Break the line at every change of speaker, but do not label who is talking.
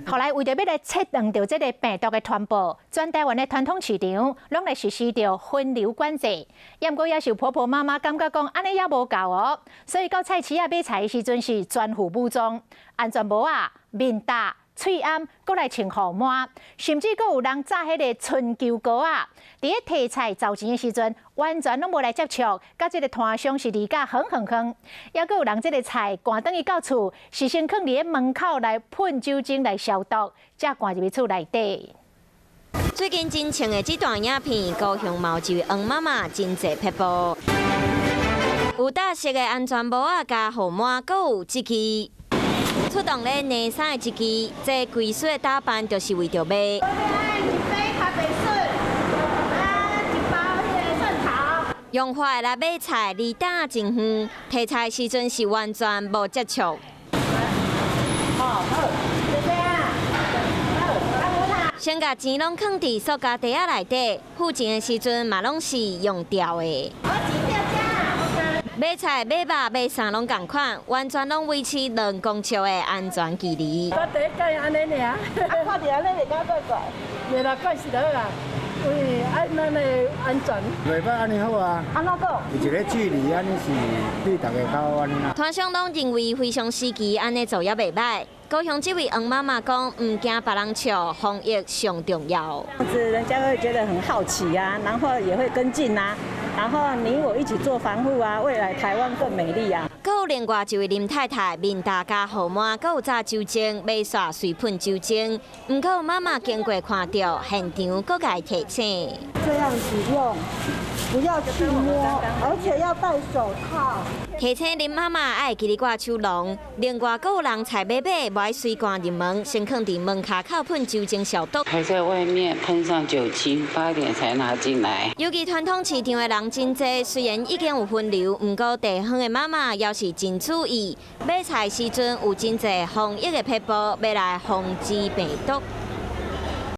后来为着要来切断掉这个病毒的传播，全台湾的传统市场拢来实施着分流管制。不过也是有婆婆妈妈感觉讲安尼也无够哦，所以到菜市啊买菜的时阵是全副武装，安全帽啊、面罩、喙暗，搁来穿护帽，甚至搁有人炸迄个春秋膏啊！伫咧提菜找钱的时阵，完全拢无来接触，甲这个摊商是离家远。也搁有人这个菜赶等伊到厝，是先放伫咧门口来喷酒精来消毒，才赶入去厝内底。
最近真穿的这段影片，高雄毛一位黄妈妈真济撇步，有搭色的安全帽啊，加护帽，搁有这支。出动咧内衫的一支，这规束的打扮就是为着卖。一杯咖啡笋，一包顺桃。用花来买菜，离打真远，提菜时阵是完全无接触。先把钱拢放伫塑胶袋仔内底，付钱的时阵嘛拢是用掉的。买菜、买肉、买衫拢同款，完全拢维持2公尺的安全距离。
我第一届安尼尔，看到安尼会感怪怪，袂啦怪是得啦，因为咱的安全。
袂歹安尼好啊。
安怎讲？
有一个距离安尼是对大家较安尼啦。
摊商拢认为非常时期安尼做也袂歹。高雄这位黄妈妈讲，唔惊别人笑，防疫上重要。
这样子人家会觉得很好奇啊，然后也会跟进啊。然后你我一起做防护啊，未来台湾更美丽啊！
还有另外一位林太太，面罩加护帽，还有炸酒精，买煞随喷酒精。不过妈妈经过看到现场，搁家提醒：
这样使用，不要去摸，而且要戴手套。
提醒林妈妈爱记得挂手笼。另外，还有人菜买买，不爱随赶入门，先放伫门卡口喷酒精消毒。
还在外面喷上酒精，8点才拿进来。
尤其传统市场的人真多，虽然已经有分流，不过地方的妈妈也是真注意，买菜时阵有真侪防疫的撇步，要来防治病毒。